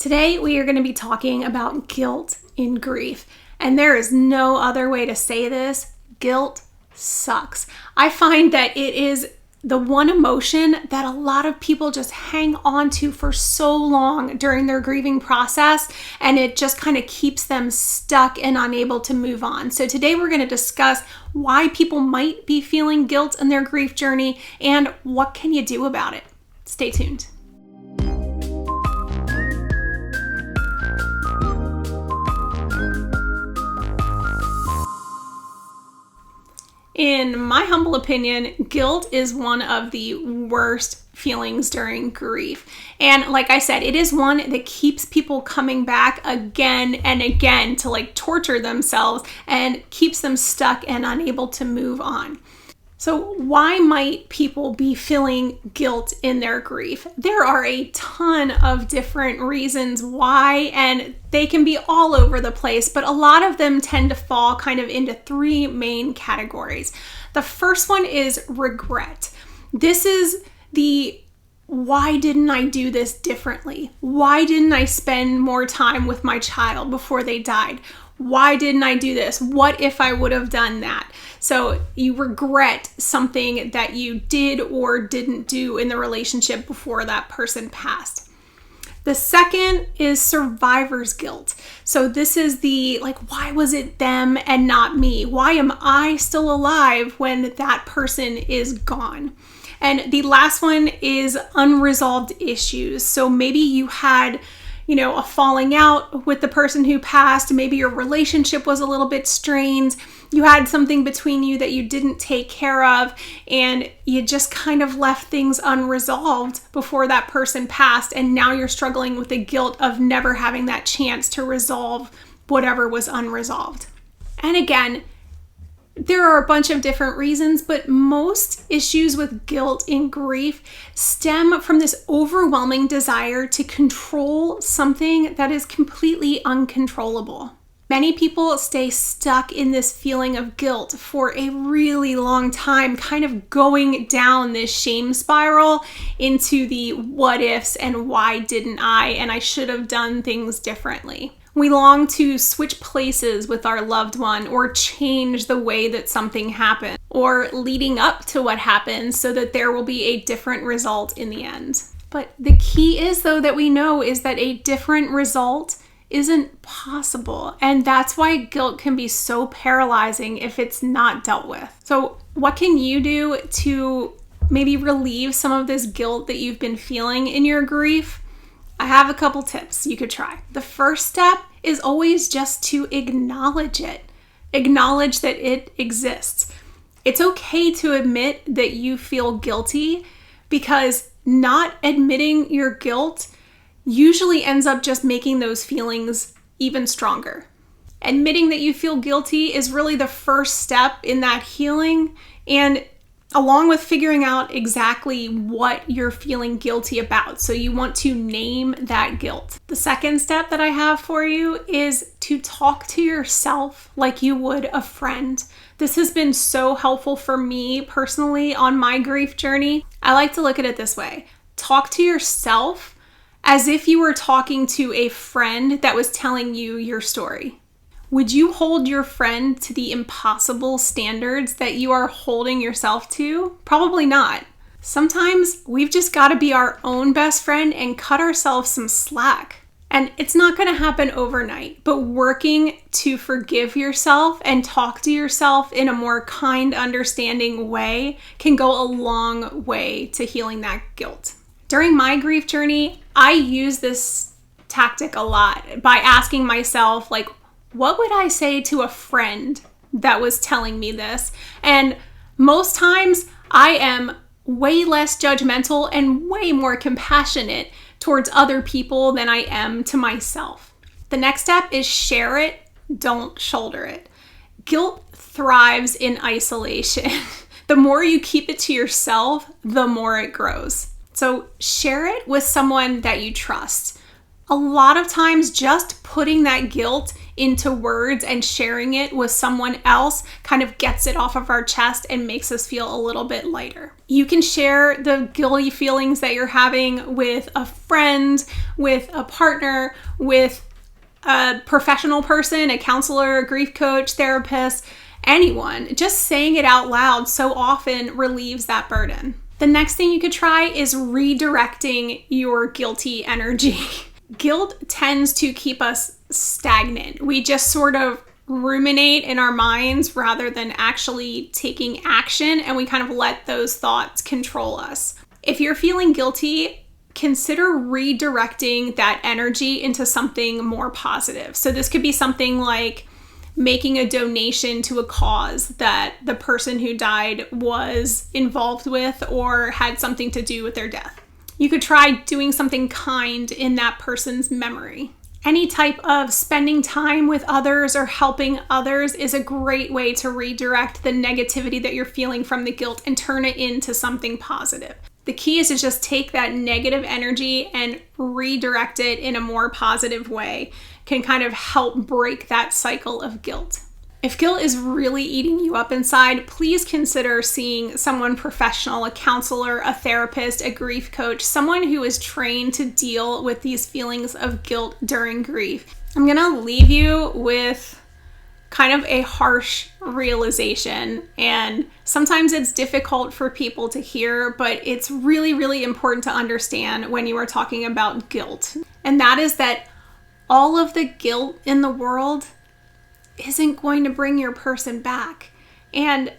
Today, we are going to be talking about guilt in grief. And there is no other way to say this. Guilt sucks. I find that it is the one emotion that a lot of people just hang on to for so long during their grieving process, and it just kind of keeps them stuck and unable to move on. So today we're going to discuss why people might be feeling guilt in their grief journey and what can you do about it. Stay tuned. In my humble opinion, guilt is one of the worst feelings during grief. And like I said, it is one that keeps people coming back again and again to torture themselves and keeps them stuck and unable to move on. So why might people be feeling guilt in their grief? There are a ton of different reasons why, and they can be all over the place, but a lot of them tend to fall kind of into three main categories. The first one is regret. This is the why didn't I do this differently? Why didn't I spend more time with my child before they died? Why didn't I do this? What if I would have done that? So you regret something that you did or didn't do in the relationship before that person passed. The second is survivor's guilt. So this is the why was it them and not me? Why am I still alive when that person is gone? And the last one is unresolved issues. So maybe you had a falling out with the person who passed. Maybe your relationship was a little bit strained. You had something between you that you didn't take care of, and you just kind of left things unresolved before that person passed. And now you're struggling with the guilt of never having that chance to resolve whatever was unresolved. And again, there are a bunch of different reasons, but most issues with guilt in grief stem from this overwhelming desire to control something that is completely uncontrollable. Many people stay stuck in this feeling of guilt for a really long time, kind of going down this shame spiral into the what ifs and why didn't I, and I should have done things differently. We long to switch places with our loved one or change the way that something happened or leading up to what happens so that there will be a different result in the end. But the key is, though, that we know is that a different result isn't possible. And that's why guilt can be so paralyzing if it's not dealt with. So what can you do to maybe relieve some of this guilt that you've been feeling in your grief? I have a couple tips you could try. The first step is always just to acknowledge it. Acknowledge that it exists. It's okay to admit that you feel guilty, because not admitting your guilt usually ends up just making those feelings even stronger. Admitting that you feel guilty is really the first step in that healing, and along with figuring out exactly what you're feeling guilty about. So you want to name that guilt. The second step that I have for you is to talk to yourself like you would a friend. This has been so helpful for me personally on my grief journey. I like to look at it this way. Talk to yourself as if you were talking to a friend that was telling you your story. Would you hold your friend to the impossible standards that you are holding yourself to? Probably not. Sometimes we've just got to be our own best friend and cut ourselves some slack. And it's not going to happen overnight, but working to forgive yourself and talk to yourself in a more kind, understanding way can go a long way to healing that guilt. During my grief journey, I use this tactic a lot by asking myself, what would I say to a friend that was telling me this? And most times I am way less judgmental and way more compassionate towards other people than I am to myself. The next step is share it, don't shoulder it. Guilt thrives in isolation. The more you keep it to yourself, the more it grows. So share it with someone that you trust. A lot of times just putting that guilt into words and sharing it with someone else kind of gets it off of our chest and makes us feel a little bit lighter. You can share the guilty feelings that you're having with a friend, with a partner, with a professional person, a counselor, a grief coach, therapist, anyone. Just saying it out loud so often relieves that burden. The next thing you could try is redirecting your guilty energy. Guilt tends to keep us stagnant. We just sort of ruminate in our minds rather than actually taking action, and we kind of let those thoughts control us. If you're feeling guilty, consider redirecting that energy into something more positive. So this could be something like making a donation to a cause that the person who died was involved with or had something to do with their death. You could try doing something kind in that person's memory. Any type of spending time with others or helping others is a great way to redirect the negativity that you're feeling from the guilt and turn it into something positive. The key is to just take that negative energy and redirect it in a more positive way. Can kind of help break that cycle of guilt. If guilt is really eating you up inside, please consider seeing someone professional, a counselor, a therapist, a grief coach, someone who is trained to deal with these feelings of guilt during grief. I'm gonna leave you with kind of a harsh realization, and sometimes it's difficult for people to hear, but it's really, really important to understand when you are talking about guilt. And that is that all of the guilt in the world isn't going to bring your person back. And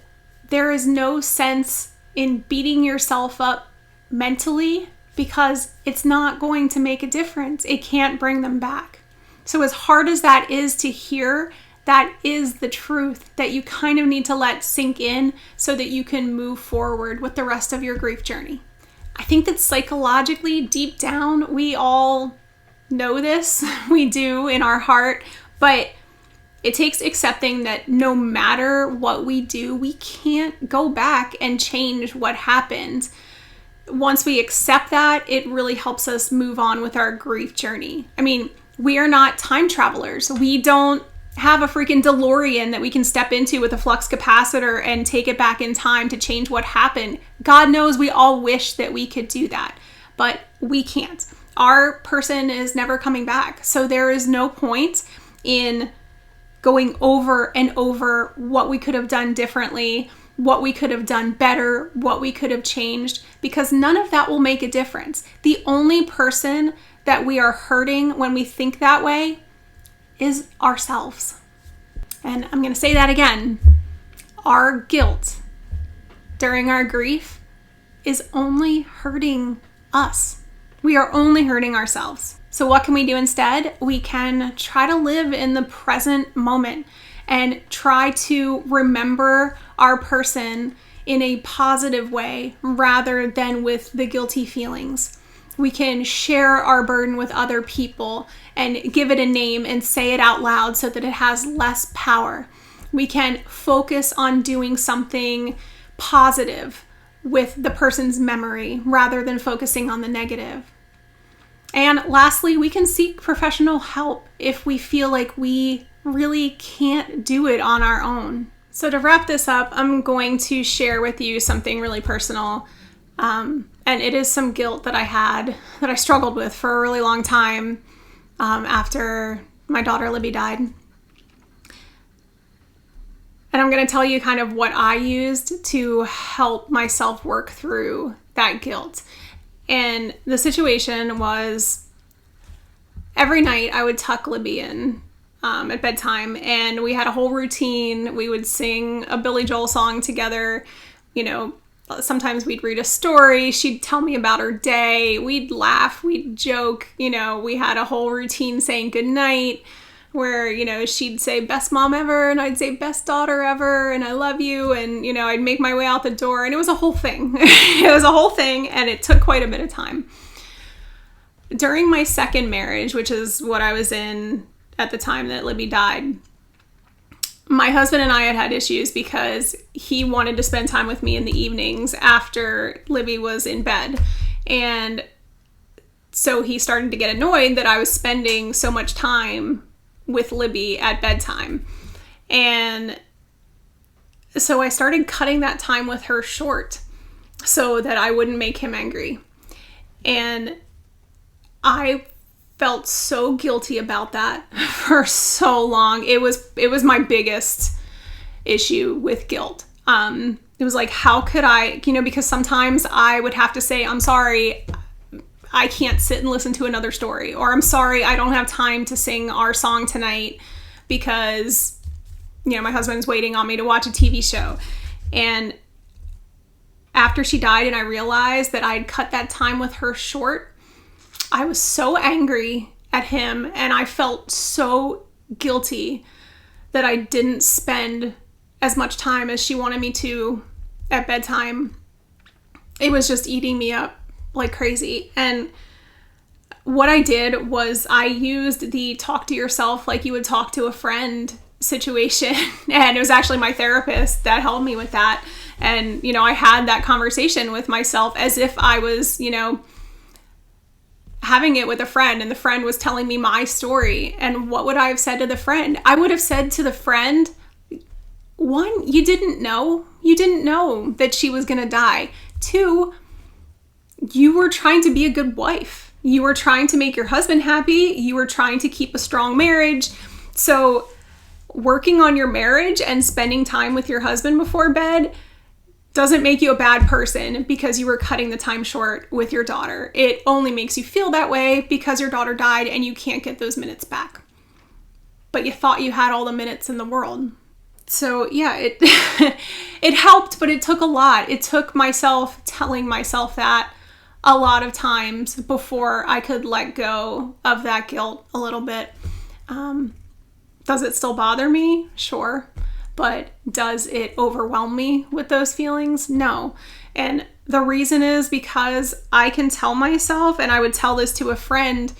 there is no sense in beating yourself up mentally because it's not going to make a difference. It can't bring them back. So as hard as that is to hear, that is the truth that you kind of need to let sink in so that you can move forward with the rest of your grief journey. I think that psychologically, deep down, we all know this. We do in our heart, but it takes accepting that no matter what we do, we can't go back and change what happened. Once we accept that, it really helps us move on with our grief journey. I mean, we are not time travelers. We don't have a freaking DeLorean that we can step into with a flux capacitor and take it back in time to change what happened. God knows we all wish that we could do that, but we can't. Our person is never coming back. So there is no point in going over and over what we could have done differently, what we could have done better, what we could have changed, because none of that will make a difference. The only person that we are hurting when we think that way is ourselves. And I'm going to say that again. Our guilt during our grief is only hurting us. We are only hurting ourselves. So what can we do instead? We can try to live in the present moment and try to remember our person in a positive way rather than with the guilty feelings. We can share our burden with other people and give it a name and say it out loud so that it has less power. We can focus on doing something positive with the person's memory rather than focusing on the negative. And lastly, we can seek professional help if we feel like we really can't do it on our own. So to wrap this up, I'm going to share with you something really personal. And it is some guilt that I struggled with for a really long time after my daughter Libby died. And I'm going to tell you kind of what I used to help myself work through that guilt. And the situation was every night I would tuck Libby in at bedtime, and we had a whole routine. We would sing a Billy Joel song together. You know, sometimes we'd read a story. She'd tell me about her day. We'd laugh. We'd joke. You know, we had a whole routine saying goodnight where, you know, she'd say best mom ever and I'd say best daughter ever and I love you, and, you know, I'd make my way out the door, and it was a whole thing. It was a whole thing, and it took quite a bit of time. During my second marriage, which is what I was in at the time that Libby died, my husband and I had issues because he wanted to spend time with me in the evenings after Libby was in bed. And so he started to get annoyed that I was spending so much time with Libby at bedtime. And so I started cutting that time with her short so that I wouldn't make him angry. And I felt so guilty about that for so long. It was my biggest issue with guilt. It was like, how could I, because sometimes I would have to say, I'm sorry, I can't sit and listen to another story, or I'm sorry, I don't have time to sing our song tonight because, my husband's waiting on me to watch a TV show. And after she died and I realized that I'd cut that time with her short, I was so angry at him, and I felt so guilty that I didn't spend as much time as she wanted me to at bedtime. It was just eating me up like crazy. And what I did was I used the talk to yourself like you would talk to a friend situation. And it was actually my therapist that helped me with that. And, I had that conversation with myself as if I was, having it with a friend, and the friend was telling me my story. And what would I have said to the friend? I would have said to the friend, one, you didn't know that she was going to die. Two, you were trying to be a good wife. You were trying to make your husband happy. You were trying to keep a strong marriage. So working on your marriage and spending time with your husband before bed doesn't make you a bad person because you were cutting the time short with your daughter. It only makes you feel that way because your daughter died and you can't get those minutes back. But you thought you had all the minutes in the world. So yeah, it helped, but it took a lot. It took myself telling myself that a lot of times before I could let go of that guilt a little bit. Does it still bother me? Sure. But does it overwhelm me with those feelings? No. And the reason is because I can tell myself, and I would tell this to a friend,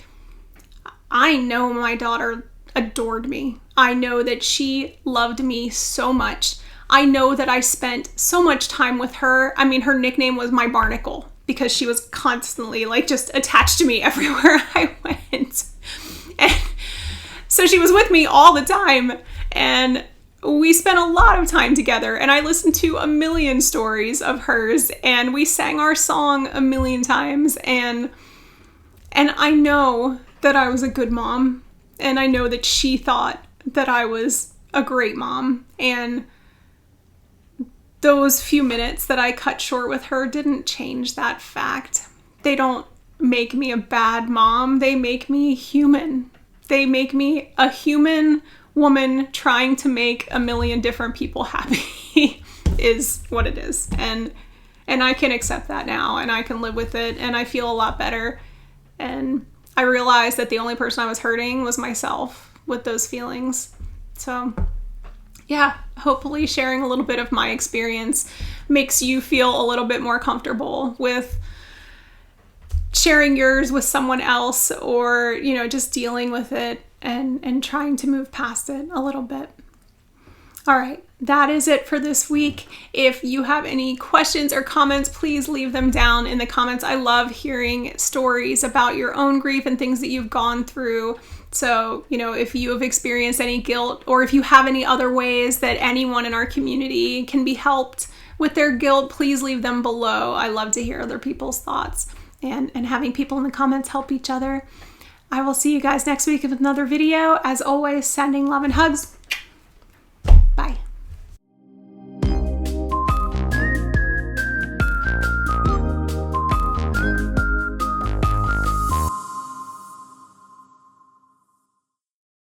I know my daughter adored me. I know that she loved me so much. I know that I spent so much time with her. I mean, her nickname was my barnacle because she was constantly just attached to me everywhere I went. And so she was with me all the time, and we spent a lot of time together, and I listened to a million stories of hers, and we sang our song a million times, and I know that I was a good mom, and I know that she thought that I was a great mom, and those few minutes that I cut short with her didn't change that fact. They don't make me a bad mom. They make me human. They make me a human woman trying to make a million different people happy is what it is. And I can accept that now, and I can live with it, and I feel a lot better. And I realized that the only person I was hurting was myself with those feelings. So yeah, hopefully sharing a little bit of my experience makes you feel a little bit more comfortable with sharing yours with someone else, or, just dealing with it and trying to move past it a little bit. All right, that is it for this week. If you have any questions or comments, please leave them down in the comments. I love hearing stories about your own grief and things that you've gone through. So, if you have experienced any guilt, or if you have any other ways that anyone in our community can be helped with their guilt, please leave them below. I love to hear other people's thoughts, and having people in the comments help each other. I will see you guys next week with another video. As always, sending love and hugs.